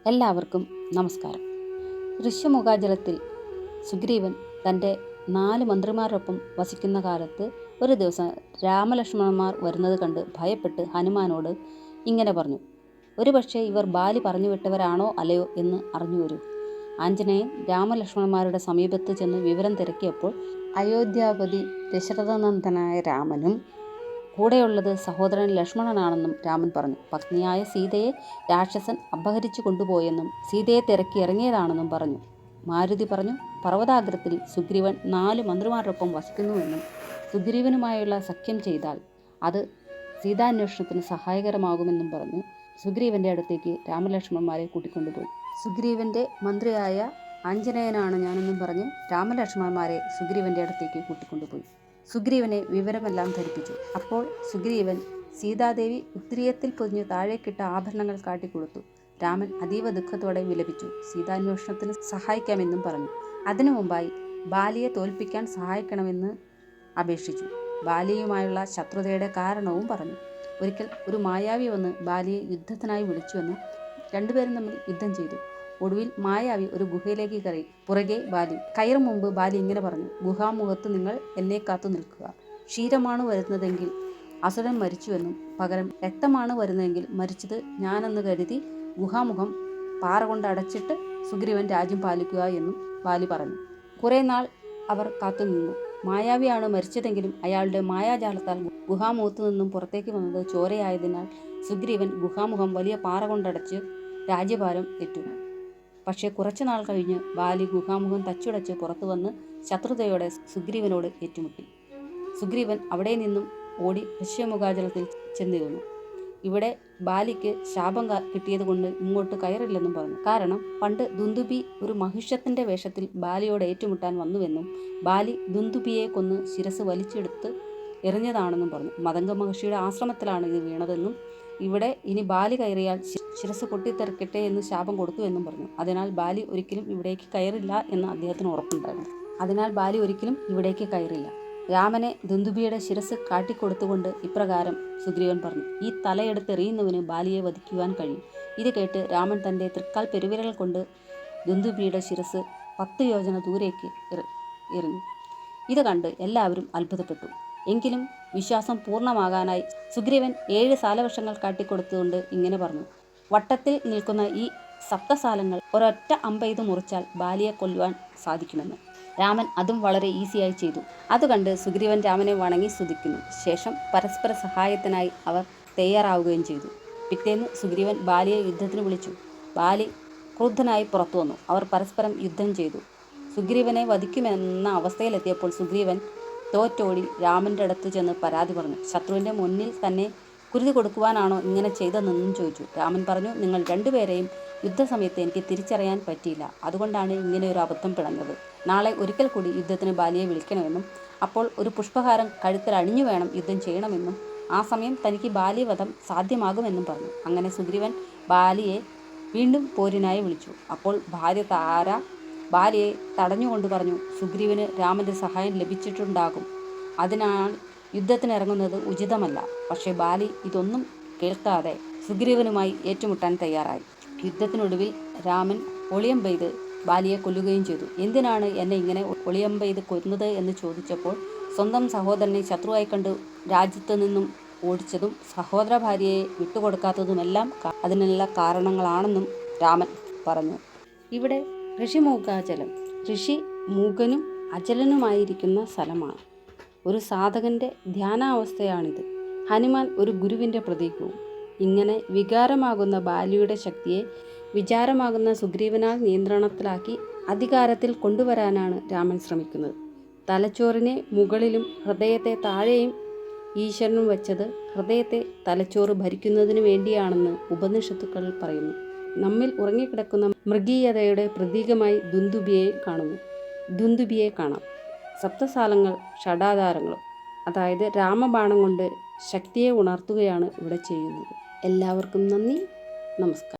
എല്ലാവർക്കും നമസ്കാരം. ഋഷ്യമുഖാചലത്തിൽ സുഗ്രീവൻ തൻ്റെ 4 മന്ത്രിമാരോടൊപ്പം വസിക്കുന്ന കാലത്ത് ഒരു ദിവസം രാമലക്ഷ്മണന്മാർ വരുന്നത് കണ്ട് ഭയപ്പെട്ട് ഹനുമാനോട് ഇങ്ങനെ പറഞ്ഞു: ഒരുപക്ഷെ ഇവർ ബാലി പറഞ്ഞു വിട്ടവരാണോ അല്ലയോ എന്ന് അറിഞ്ഞു വരൂ. ആഞ്ജനേയൻ രാമലക്ഷ്മണന്മാരുടെ സമീപത്ത് ചെന്ന് വിവരം തിരക്കിയപ്പോൾ അയോധ്യാപതി ദശരഥനന്ദനായ രാമനും കൂടെയുള്ളത് സഹോദരൻ ലക്ഷ്മണനാണെന്നും രാമൻ പറഞ്ഞു. പത്നിയായ സീതയെ രാക്ഷസൻ അപഹരിച്ചു കൊണ്ടുപോയെന്നും സീതയെ തിരക്കി ഇറങ്ങിയതാണെന്നും പറഞ്ഞു. മാരുതി പറഞ്ഞു: പർവ്വതാഗ്രത്തിൽ സുഗ്രീവൻ 4 മന്ത്രിമാരോടൊപ്പം വസിക്കുന്നുവെന്നും സുഗ്രീവനുമായുള്ള സഖ്യം ചെയ്താൽ അത് സീതാന്വേഷണത്തിന് സഹായകരമാകുമെന്നും പറഞ്ഞു സുഗ്രീവൻ്റെ അടുത്തേക്ക് രാമലക്ഷ്മണന്മാരെ കൂട്ടിക്കൊണ്ടുപോയി. സുഗ്രീവൻ്റെ മന്ത്രിയായ ആഞ്ജനേയനാണ് ഞാനെന്നും പറഞ്ഞ് രാമലക്ഷ്മണന്മാരെ സുഗ്രീവൻ്റെ അടുത്തേക്ക് കൂട്ടിക്കൊണ്ടുപോയി. സുഗ്രീവനെ വിവരമെല്ലാം ധരിപ്പിച്ചു. അപ്പോൾ സുഗ്രീവൻ സീതാദേവി ഉത്തിരീയത്തിൽ പൊതിഞ്ഞ് താഴേക്കിട്ട ആഭരണങ്ങൾ കാട്ടിക്കൊടുത്തു. രാമൻ അതീവ ദുഃഖത്തോടെ വിലപിച്ചു. സീതാന്വേഷണത്തിന് സഹായിക്കാമെന്നും പറഞ്ഞു. അതിനു മുമ്പായി ബാലിയെ തോൽപ്പിക്കാൻ സഹായിക്കണമെന്ന് അപേക്ഷിച്ചു. ബാലിയുമായുള്ള ശത്രുതയുടെ കാരണവും പറഞ്ഞു. ഒരിക്കൽ ഒരു മായാവി വന്ന് ബാലിയെ യുദ്ധത്തിനായി വിളിച്ചുവെന്നും രണ്ടുപേരും തമ്മിൽ യുദ്ധം ചെയ്തു. ഒടുവിൽ മായാവി ഒരു ഗുഹയിലേക്ക് കയറി. പുറകെ ബാലി. കയറും മുമ്പ് ബാലി ഇങ്ങനെ പറഞ്ഞു: ഗുഹാമുഖത്ത് നിങ്ങൾ എന്നെ കാത്തു നിൽക്കുക. ക്ഷീരമാണ് വരുന്നതെങ്കിൽ അസുരൻ മരിച്ചുവെന്നും പകരം രക്തമാണ് വരുന്നതെങ്കിൽ മരിച്ചത് ഞാനെന്ന് കരുതി ഗുഹാമുഖം പാറ കൊണ്ട് അടച്ചിട്ട് സുഗ്രീവൻ രാജ്യം പാലിക്കുക എന്നും ബാലി പറഞ്ഞു. കുറേ നാൾ അവർ കാത്തുനിന്നു. മായാവിയാണ് മരിച്ചതെങ്കിലും അയാളുടെ മായാജാലത്താൽ ഗുഹാമുഖത്തു നിന്നും പുറത്തേക്ക് വന്നത് ചോരയായതിനാൽ സുഗ്രീവൻ ഗുഹാമുഖം വലിയ പാറ കൊണ്ടടച്ച് രാജ്യഭാരം ഏറ്റു. പക്ഷേ കുറച്ചുനാൾ കഴിഞ്ഞ് ബാലി ഗുഹാമുഖം തച്ചുടച്ച് പുറത്തു വന്ന് ശത്രുതയോടെ സുഗ്രീവനോട് ഏറ്റുമുട്ടി. സുഗ്രീവൻ അവിടെ നിന്നും ഓടി ഋഷ്യമുഖാചലത്തിൽ ചെന്നിരുന്നു. ഇവിടെ ബാലിക്ക് ശാപം കിട്ടിയതുകൊണ്ട് ഇങ്ങോട്ട് കയറില്ലെന്നും പറഞ്ഞു. കാരണം പണ്ട് ദുന്ദുബി ഒരു മഹിഷത്തിൻ്റെ വേഷത്തിൽ ബാലിയോട് ഏറ്റുമുട്ടാൻ വന്നുവെന്നും ബാലി ദുന്ദുബിയെ കൊന്ന് ശിരസ് വലിച്ചെടുത്ത് എറിഞ്ഞതാണെന്നും പറഞ്ഞു. മതംഗ മഹർഷിയുടെ ആശ്രമത്തിലാണ് ഇത് വീണതെന്നും ഇവിടെ ഇനി ബാലി കയറിയാൽ ശിരസ് പൊട്ടിത്തെറിക്കട്ടെ എന്ന് ശാപം കൊടുത്തു എന്നും പറഞ്ഞു. അതിനാൽ ബാലി ഒരിക്കലും ഇവിടേക്ക് കയറില്ല എന്ന് അദ്ദേഹത്തിന് ഉറപ്പുണ്ടായിരുന്നു. രാമനെ ദുന്ദുബിയുടെ ശിരസ് കാട്ടിക്കൊടുത്തുകൊണ്ട് ഇപ്രകാരം സുഗ്രീവൻ പറഞ്ഞു: ഈ തലയെടുത്തെറിയുന്നവന് ബാലിയെ വധിക്കുവാൻ കഴിയും. ഇത് കേട്ട് രാമൻ തൻ്റെ തൃക്കാൽ പെരുവിരൽ കൊണ്ട് ദുന്ദുബിയുടെ ശിരസ് 10 യോജന ദൂരേക്ക് എറിഞ്ഞു. ഇത് കണ്ട് എല്ലാവരും അത്ഭുതപ്പെട്ടു. എങ്കിലും വിശ്വാസം പൂർണ്ണമാകാനായി സുഗ്രീവൻ 7 സാലവൃക്ഷങ്ങൾ കാട്ടിക്കൊടുത്തുകൊണ്ട് ഇങ്ങനെ പറഞ്ഞു: വട്ടത്തിൽ നിൽക്കുന്ന ഈ സപ്തസാലങ്ങൾ ഒരൊറ്റ അമ്പെയ്ത് മുറിച്ചാൽ ബാലിയെ കൊല്ലുവാൻ സാധിക്കുമെന്ന്. രാമൻ അതും വളരെ ഈസിയായി ചെയ്തു. അതുകണ്ട് സുഗ്രീവൻ രാമനെ വണങ്ങി സ്തുതിക്കുന്നു. ശേഷം പരസ്പര സഹായത്തിനായി അവർ തയ്യാറാവുകയും ചെയ്തു. പിറ്റേന്ന് സുഗ്രീവൻ ബാലിയെ യുദ്ധത്തിന് വിളിച്ചു. ബാലി ക്രുദ്ധനായി പുറത്തു വന്നു. അവർ പരസ്പരം യുദ്ധം ചെയ്തു. സുഗ്രീവനെ വധിക്കുമെന്ന അവസ്ഥയിലെത്തിയപ്പോൾ സുഗ്രീവൻ തോറ്റോടി രാമൻ്റെ അടുത്ത് ചെന്ന് പരാതി പറഞ്ഞു. ശത്രുവിൻ്റെ മുന്നിൽ തന്നെ കുരുതി കൊടുക്കുവാനാണോ ഇങ്ങനെ ചെയ്തതെന്നും ചോദിച്ചു. രാമൻ പറഞ്ഞു: നിങ്ങൾ രണ്ടുപേരെയും യുദ്ധസമയത്ത് എനിക്ക് തിരിച്ചറിയാൻ പറ്റിയില്ല. അതുകൊണ്ടാണ് ഇങ്ങനെ ഒരു അബദ്ധം പിണഞ്ഞത്. നാളെ ഒരിക്കൽ കൂടി യുദ്ധത്തിന് ബാലിയെ വിളിക്കണമെന്നും അപ്പോൾ ഒരു പുഷ്പഹാരം കഴുത്തിൽ അണിഞ്ഞു വേണം യുദ്ധം ചെയ്യണമെന്നും ആ സമയം തനിക്ക് ബാലിവധം സാധ്യമാകുമെന്നും പറഞ്ഞു. അങ്ങനെ സുഗ്രീവൻ ബാലിയെ വീണ്ടും പോരിനായി വിളിച്ചു. അപ്പോൾ ഭാര്യ താര ബാലിയെ തടഞ്ഞുകൊണ്ട് പറഞ്ഞു: സുഗ്രീവന് രാമൻ്റെ സഹായം ലഭിച്ചിട്ടുണ്ടാകും. അതിനാൽ യുദ്ധത്തിനിറങ്ങുന്നത് ഉചിതമല്ല. പക്ഷേ ബാലി ഇതൊന്നും കേൾക്കാതെ സുഗ്രീവനുമായി ഏറ്റുമുട്ടാൻ തയ്യാറായി. യുദ്ധത്തിനൊടുവിൽ രാമൻ ഒളിയമ്പെയ്ത് ബാലിയെ കൊല്ലുകയും ചെയ്തു. എന്തിനാണ് എന്നെ ഇങ്ങനെ ഒളിയമ്പെയ്ത് കൊന്നത് എന്ന് ചോദിച്ചപ്പോൾ സ്വന്തം സഹോദരനെ ശത്രുവായി കണ്ട് രാജ്യത്ത് നിന്നും ഓടിച്ചതും സഹോദര ഭാര്യയെ വിട്ടുകൊടുക്കാത്തതുമെല്ലാം അതിനുള്ള കാരണങ്ങളാണെന്നും രാമൻ പറഞ്ഞു. ഇവിടെ ഋഷിമുഖാചലം ഋഷി മൂകനും അചലനുമായിരിക്കുന്ന സ്ഥലമാണ്. ഒരു സാധകൻ്റെ ധ്യാനാവസ്ഥയാണിത്. ഹനുമാൻ ഒരു ഗുരുവിൻ്റെ പ്രതീകവും. ഇങ്ങനെ വികാരമാകുന്ന ബാലിയുടെ ശക്തിയെ വിചാരമാകുന്ന സുഗ്രീവനാൽ നിയന്ത്രണത്തിലാക്കി അധികാരത്തിൽ കൊണ്ടുവരാനാണ് രാമൻ ശ്രമിക്കുന്നത്. തലച്ചോറിനെ മുകളിലും ഹൃദയത്തെ താഴെയും ഈശ്വരനും വെച്ചത് ഹൃദയത്തെ തലച്ചോറ് ഭരിക്കുന്നതിന് വേണ്ടിയാണെന്ന് ഉപനിഷത്തുക്കൾ പറയുന്നു. നമ്മിൽ ഉറങ്ങിക്കിടക്കുന്ന മൃഗീയതയുടെ പ്രതീകമായി ദുന്ദുബിയെ കാണാം. സപ്തസാലങ്ങൾ ഷഡാധാരങ്ങളും, അതായത് രാമബാണം കൊണ്ട് ശക്തിയെ ഉണർത്തുകയാണ് ഇവിടെ ചെയ്യുന്നത്. എല്ലാവർക്കും നന്ദി, നമസ്കാരം.